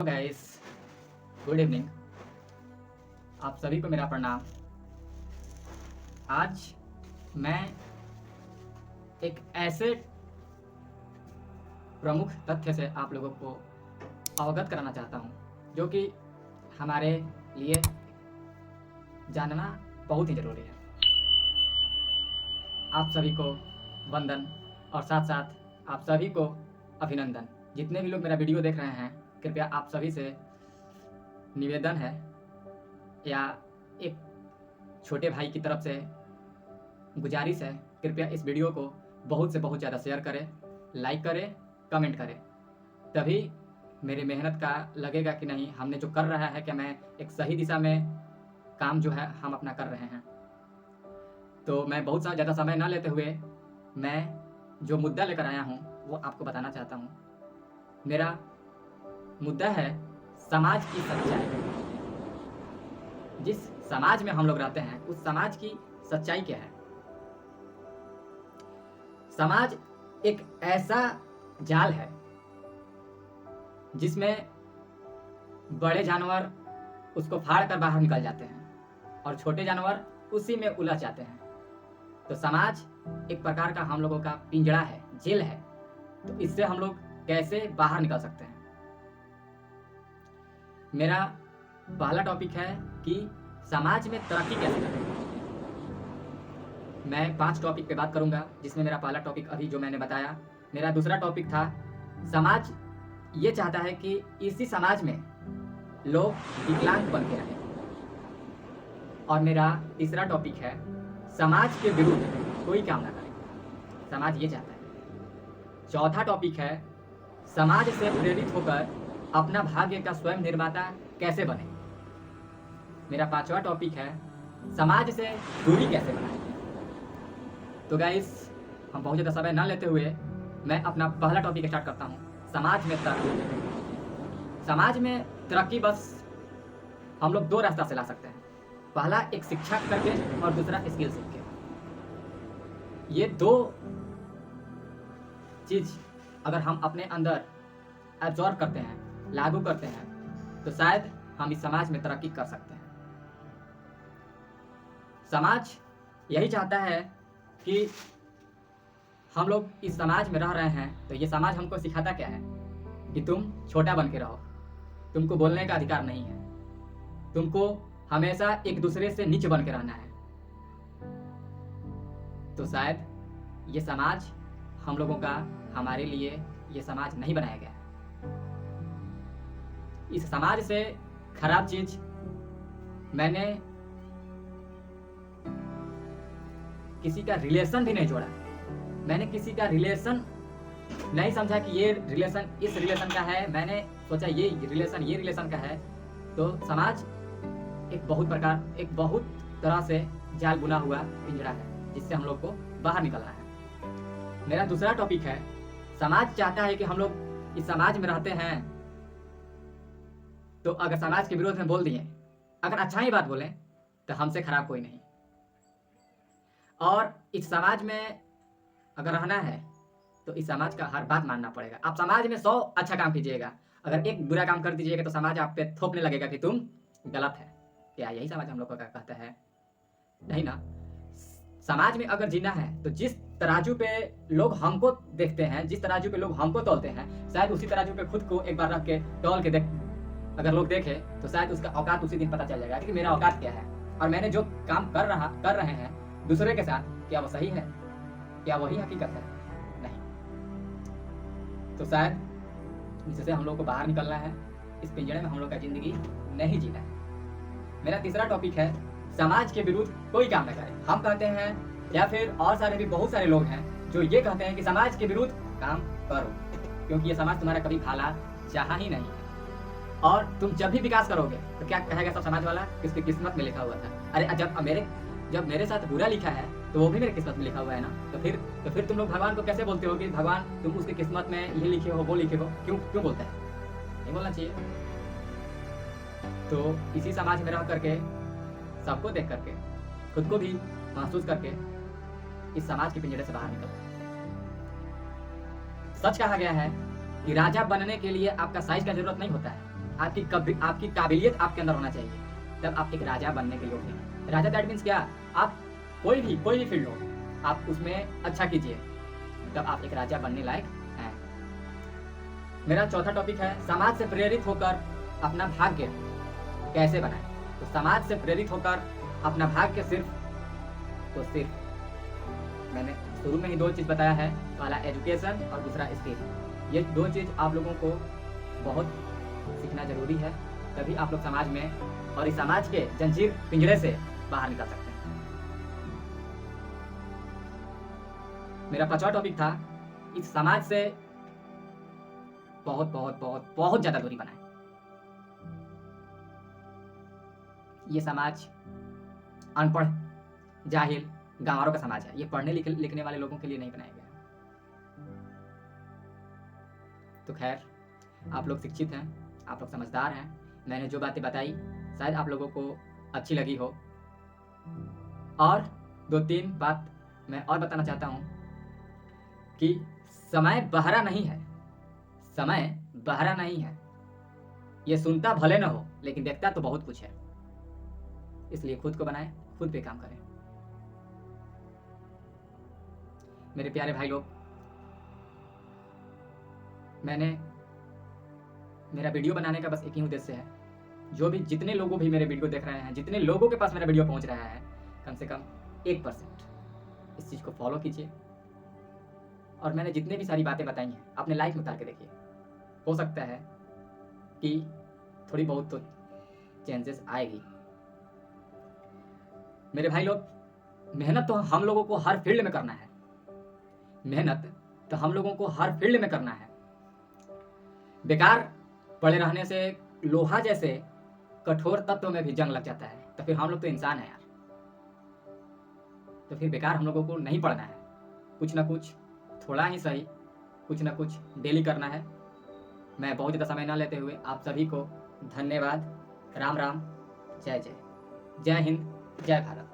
Guys, good evening. आप सभी को मेरा प्रणाम। आज मैं एक ऐसे प्रमुख तथ्य से आप लोगों को अवगत कराना चाहता हूं जो कि हमारे लिए जानना बहुत ही ज़रूरी है। आप सभी को वंदन और साथ साथ आप सभी को अभिनंदन। जितने भी लोग मेरा वीडियो देख रहे हैं, कृपया आप सभी से निवेदन है या एक छोटे भाई की तरफ से गुजारिश है, कृपया इस वीडियो को बहुत से बहुत ज़्यादा शेयर करें, लाइक करें, कमेंट करें। तभी मेरी मेहनत का लगेगा कि नहीं, हमने जो कर रहा है क्या मैं एक सही दिशा में काम जो है हम अपना कर रहे हैं। तो मैं बहुत सा ज़्यादा समय ना लेते हुए मैं जो मुद्दा लेकर आया हूँ वो आपको बताना चाहता हूँ। मेरा मुद्दा है समाज की सच्चाई। जिस समाज में हम लोग रहते हैं उस समाज की सच्चाई क्या है। समाज एक ऐसा जाल है जिसमें बड़े जानवर उसको फाड़ कर बाहर निकल जाते हैं और छोटे जानवर उसी में उलझ जाते हैं। तो समाज एक प्रकार का हम लोगों का पिंजड़ा है, जेल है। तो इससे हम लोग कैसे बाहर निकल सकते हैं। मेरा पहला टॉपिक है कि समाज में तरक्की कैसे करें। मैं 5 टॉपिक पे बात करूंगा, जिसमें मेरा पहला टॉपिक अभी जो मैंने बताया। मेरा दूसरा टॉपिक था समाज ये चाहता है कि इसी समाज में लोग विकलांग बन के रहें। और मेरा तीसरा टॉपिक है समाज के विरुद्ध कोई काम ना करे। समाज ये चाहता है। चौथा टॉपिक है समाज से प्रेरित होकर अपना भाग्य का स्वयं निर्माता कैसे बने। मेरा 5वां टॉपिक है समाज से दूरी कैसे बनाए। तो गाइस, हम बहुत ज़्यादा समय ना लेते हुए मैं अपना पहला टॉपिक स्टार्ट करता हूँ। समाज में तरक्की। समाज में तरक्की बस हम लोग 2 रास्ता से ला सकते हैं। पहला एक शिक्षा करके और दूसरा स्किल सीख के। ये 2 चीज़ अगर हम अपने अंदर एब्जॉर्ब करते हैं, लागू करते हैं, तो शायद हम इस समाज में तरक्की कर सकते हैं। समाज यही चाहता है कि हम लोग इस समाज में रह रहे हैं, तो ये समाज हमको सिखाता क्या है कि तुम छोटा बन के रहो, तुमको बोलने का अधिकार नहीं है, तुमको हमेशा एक दूसरे से नीचे बन के रहना है। तो शायद ये समाज हम लोगों का, हमारे लिए ये समाज नहीं बनाया गया है। इस समाज से खराब चीज मैंने किसी का रिलेशन भी नहीं जोड़ा। मैंने किसी का रिलेशन नहीं समझा कि ये रिलेशन इस रिलेशन का है। मैंने सोचा ये रिलेशन का है। तो समाज एक बहुत तरह से जाल बुना हुआ पिंजड़ा है जिससे हम लोग को बाहर निकलना है। मेरा दूसरा टॉपिक है समाज चाहता है कि हम लोग इस समाज में रहते हैं, तो अगर समाज के विरोध में बोल दिए, अगर अच्छा ही बात बोलें, तो हमसे खराब कोई नहीं। और इस समाज में अगर रहना है तो इस समाज का हर बात मानना पड़ेगा। आप समाज में 100 अच्छा काम कीजिएगा, अगर एक बुरा काम कर दीजिएगा तो समाज आप पे थोपने लगेगा कि तुम गलत है। क्या यही समाज हम लोग का कहता है? नहीं ना। समाज में अगर जीना है तो जिस तराजू पे लोग हमको देखते हैं, जिस तराजू पे लोग हमको तौलते हैं, शायद उसी तराजू पे खुद को एक बार रख के तौल के अगर लोग देखे तो शायद उसका औकात उसी दिन पता चल जाएगा कि मेरा औकात क्या है और मैंने जो काम कर रहे हैं दूसरे के साथ, क्या वो सही है, क्या वही हकीकत है? नहीं। तो शायद इससे हम लोग को बाहर निकलना है। इस पिंजड़े में हम लोग का जिंदगी नहीं जीना है। मेरा तीसरा टॉपिक है समाज के विरुद्ध कोई काम न करे। हम कहते हैं, या फिर और सारे भी बहुत सारे लोग हैं जो ये कहते हैं कि समाज के विरुद्ध काम करो, क्योंकि ये समाज तुम्हारा कभी भला चाहा ही नहीं है। और तुम जब भी विकास करोगे तो क्या कहेगा सब समाज वाला, किसकी किस्मत में लिखा हुआ था। अरे जब मेरे साथ बुरा लिखा है तो वो भी मेरे किस्मत में लिखा हुआ है ना। तो फिर तुम लोग भगवान को कैसे बोलते हो कि भगवान तुम उसकी किस्मत में ये लिखे हो, वो लिखे हो? क्यों बोलते हैं? नहीं बोलना चाहिए। तो इसी समाज में रह करके, सबको देख करके, खुद को भी महसूस करके इस समाज के पिंजड़े से बाहर निकलो। सच कहा गया है कि राजा बनने के लिए आपका साइज का जरूरत नहीं होता है, आपकी काबिलियत आपके अंदर होना चाहिए, तब आप एक राजा बनने के योग्य हैं। राजा दैट मीन्स क्या, आप कोई भी फील्ड हो, आप उसमें अच्छा कीजिए, तब आप एक राजा बनने लायक हैं। मेरा चौथा टॉपिक है समाज से प्रेरित होकर अपना भाग्य कैसे बनाएं। तो समाज से प्रेरित होकर अपना भाग्य सिर्फ मैंने शुरू में ही 2 चीज़ बताया है, पहला एजुकेशन और दूसरा स्किल। ये 2 चीज़ आप लोगों को बहुत सीखना जरूरी है, तभी आप लोग समाज में और इस समाज के जंजीर पिंजरे से बाहर निकल सकते हैं। मेरा 5वां टॉपिक था इस समाज से बहुत बहुत बहुत बहुत ज्यादा दूरी बनाएं। ये समाज अनपढ़, जाहिल, गांवारों का समाज है। ये पढ़ने लिखने वाले लोगों के लिए नहीं बनाया गया। तो खैर, आप लोग शिक्षित हैं, आप लोग समझदार हैं। मैंने जो बातें बताई शायद आप लोगों को अच्छी लगी हो। और 2-3 बात मैं और बताना चाहता हूँ कि समय बहरा नहीं है, समय बहरा नहीं है। ये सुनता भले न हो लेकिन देखता तो बहुत कुछ है। इसलिए खुद को बनाएं, खुद पे काम करें। मेरे प्यारे भाई लोग, मेरा वीडियो बनाने का बस एक ही उद्देश्य है, जितने लोगों भी मेरे वीडियो देख रहे हैं, जितने लोगों के पास मेरा वीडियो पहुंच रहा है, कम से कम 1% इस चीज़ को फॉलो कीजिए। और मैंने जितने भी सारी बातें बताई हैं अपने लाइफ में उतार के देखिए। हो सकता है कि थोड़ी बहुत तो चेंजेस आएगी। मेरे भाई लोग, मेहनत तो हम लोगों को हर फील्ड में करना है। मेहनत तो हम लोगों को हर फील्ड में करना है। बेकार पड़े रहने से लोहा जैसे कठोर तत्व में भी जंग लग जाता है। तो फिर हम लोग तो इंसान हैं यार। तो फिर बेकार हम लोगों को नहीं पढ़ना है। कुछ ना कुछ, थोड़ा ही सही, कुछ ना कुछ डेली करना है। मैं बहुत ज़्यादा समय ना लेते हुए आप सभी को धन्यवाद। राम राम, जय जय, जय हिंद, जय भारत।